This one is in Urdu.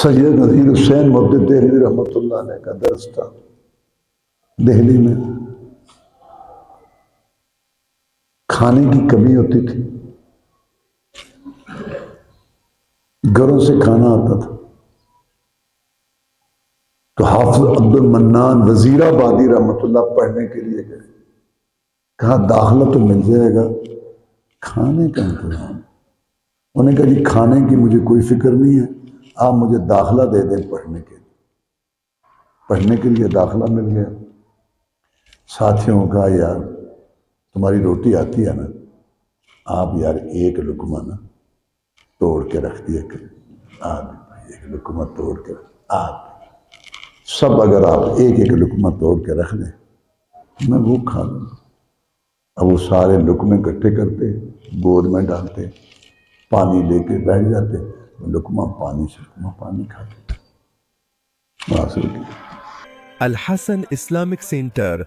سید نذیر حسین محدث دہلوی رحمۃ اللہ علیہ کا درس تھا دہلی میں. کھانے کی کمی ہوتی تھی، گھروں سے کھانا آتا تھا. تو حافظ عبد المنان وزیر آبادی رحمۃ اللہ پڑھنے کے لیے گئے. کہا داخلہ تو مل جائے گا، کھانے کا انتظام. انہوں نے کہا جی کھانے کی مجھے کوئی فکر نہیں ہے، آپ مجھے داخلہ دے دیں پڑھنے کے لیے. پڑھنے کے لیے داخلہ مل گیا. ساتھیوں کا یار تمہاری روٹی آتی ہے نا، آپ یار ایک لقمہ نا توڑ کے رکھ دیا کریں. آپ ایک لقمہ توڑ کے آپ سب اگر آپ ایک ایک لقمہ توڑ کے رکھ دیں میں وہ کھا لوں. اب وہ سارے لقمے اکٹھے کرتے، گود میں ڈالتے، پانی لے کے بیٹھ جاتے، لقمہ پانی سے لقمہ پانی کھاتے. حاصل کیا. الحسن اسلامک سینٹر